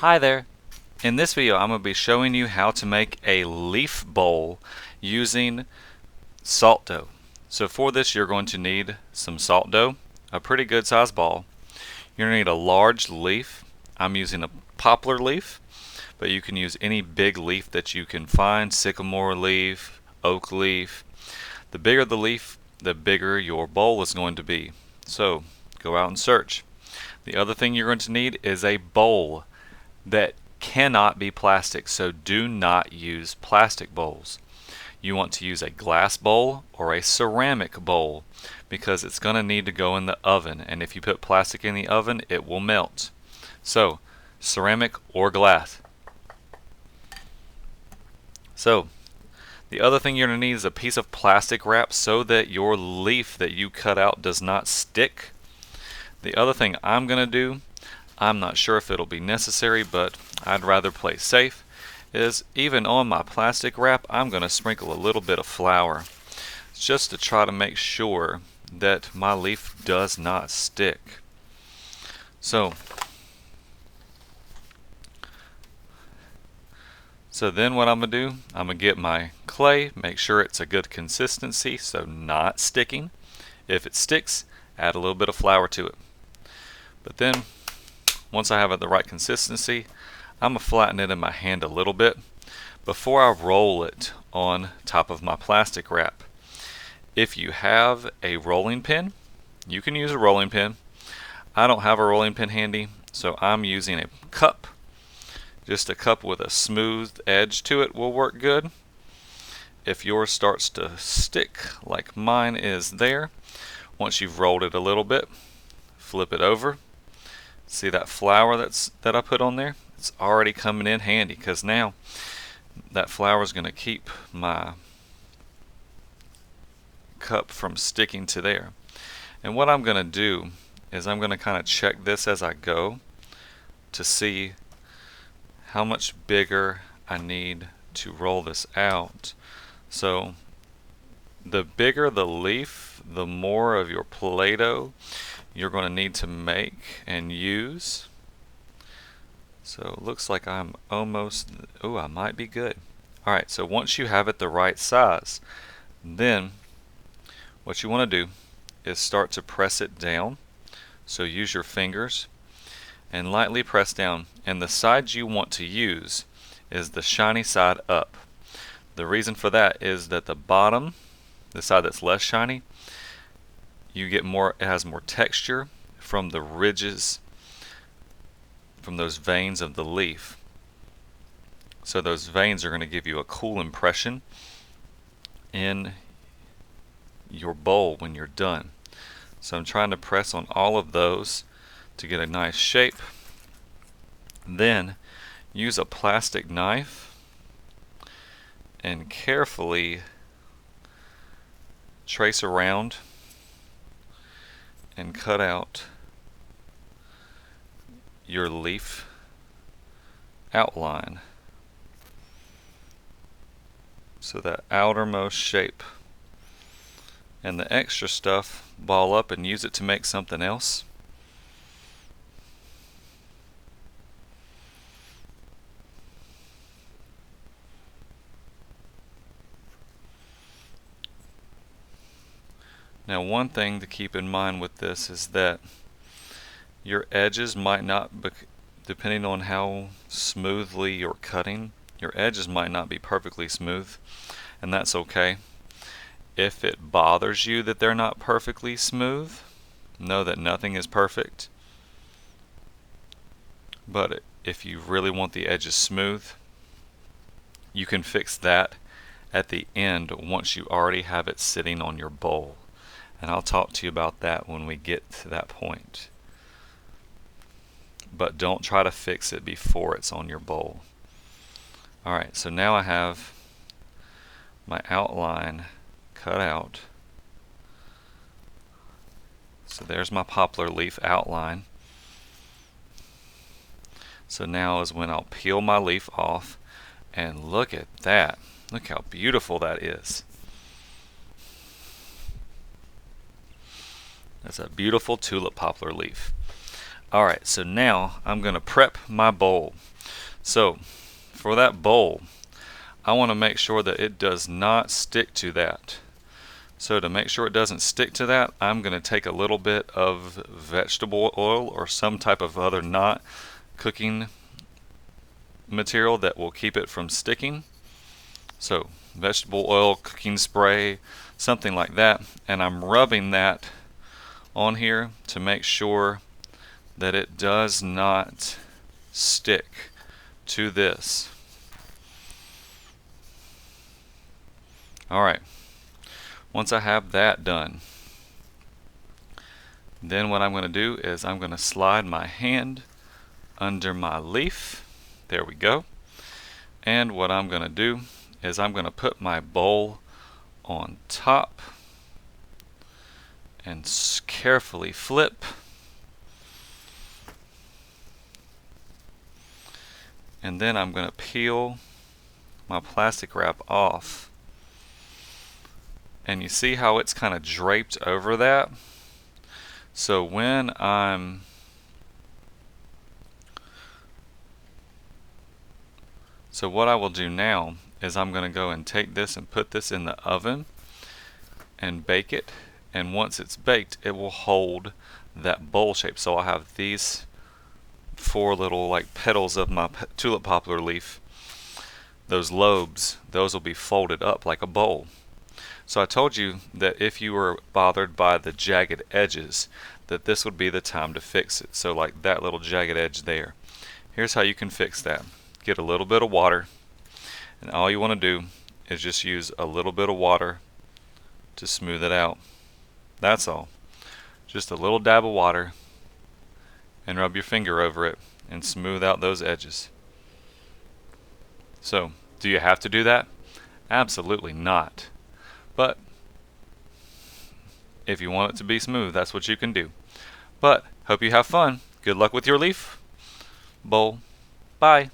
Hi there! In this video I'm going to be showing you how to make a leaf bowl using salt dough. So for this you're going to need some salt dough, a pretty good sized ball. You're going to need a large leaf. I'm using a poplar leaf, but you can use any big leaf that you can find, sycamore leaf, oak leaf. The bigger the leaf, the bigger your bowl is going to be. So go out and search. The other thing you're going to need is a bowl that cannot be plastic, so do not use plastic bowls. You want to use a glass bowl or a ceramic bowl because it's going to need to go in the oven, and if you put plastic in the oven it will melt. So ceramic or glass. So the other thing you're going to need is a piece of plastic wrap so that your leaf that you cut out does not stick. The other thing I'm going to do, I'm not sure if it'll be necessary, but I'd rather play safe, is even on my plastic wrap I'm going to sprinkle a little bit of flour just to try to make sure that my leaf does not stick. So then what I'm going to do, I'm going to get my clay, make sure it's a good consistency, so not sticking. If it sticks, add a little bit of flour to it. But then once I have it the right consistency, I'm going to flatten it in my hand a little bit before I roll it on top of my plastic wrap. If you have a rolling pin, you can use a rolling pin. I don't have a rolling pin handy, so I'm using a cup. Just a cup with a smooth edge to it will work good. If yours starts to stick like mine is there, once you've rolled it a little bit, flip it over. See that flour that I put on there? It's already coming in handy because now that flour is going to keep my cup from sticking to there. And what I'm going to do is I'm going to kind of check this as I go to see how much bigger I need to roll this out. So the bigger the leaf, the more of your Play-Doh you're going to need to make and use. So it looks like I'm almost, I might be good. Alright, so once you have it the right size, then what you want to do is start to press it down. So use your fingers and lightly press down, and the side you want to use is the shiny side up. The reason for that is that the bottom, the side that's less shiny, you get more, it has more texture from the ridges, from those veins of the leaf. So those veins are going to give you a cool impression in your bowl when you're done. So I'm trying to press on all of those to get a nice shape. Then use a plastic knife and carefully trace around and cut out your leaf outline. So that outermost shape, and the extra stuff ball up and use it to make something else. Now one thing to keep in mind with this is that your edges might not be, depending on how smoothly you're cutting, your edges might not be perfectly smooth, and that's okay. If it bothers you that they're not perfectly smooth, know that nothing is perfect. But if you really want the edges smooth, you can fix that at the end once you already have it sitting on your bowl. And I'll talk to you about that when we get to that point. But don't try to fix it before it's on your bowl. Alright, so now I have my outline cut out. So there's my poplar leaf outline. So now is when I'll peel my leaf off, and look at that. Look how beautiful that is. That's a beautiful tulip poplar leaf. Alright, so now I'm going to prep my bowl. So for that bowl, I want to make sure that it does not stick to that. So to make sure it doesn't stick to that, I'm going to take a little bit of vegetable oil or some type of other not cooking material that will keep it from sticking. So vegetable oil, cooking spray, something like that, and I'm rubbing that on here to make sure that it does not stick to this. Alright, once I have that done, then what I'm going to do is I'm going to slide my hand under my leaf. There we go. And what I'm going to do is I'm going to put my bowl on top and carefully flip. And then I'm going to peel my plastic wrap off. And you see how it's kind of draped over that? So when So what I will do now is I'm going to go and take this and put this in the oven and bake it. And once it's baked, it will hold that bowl shape. So I'll have these 4 little like petals of my tulip poplar leaf. Those lobes, those will be folded up like a bowl. So I told you that if you were bothered by the jagged edges, that this would be the time to fix it. So like that little jagged edge there. Here's how you can fix that. Get a little bit of water, and all you want to do is just use a little bit of water to smooth it out. That's all. Just a little dab of water, and rub your finger over it and smooth out those edges. So, do you have to do that? Absolutely not. But if you want it to be smooth, that's what you can do. But hope you have fun. Good luck with your leaf bowl. Bye.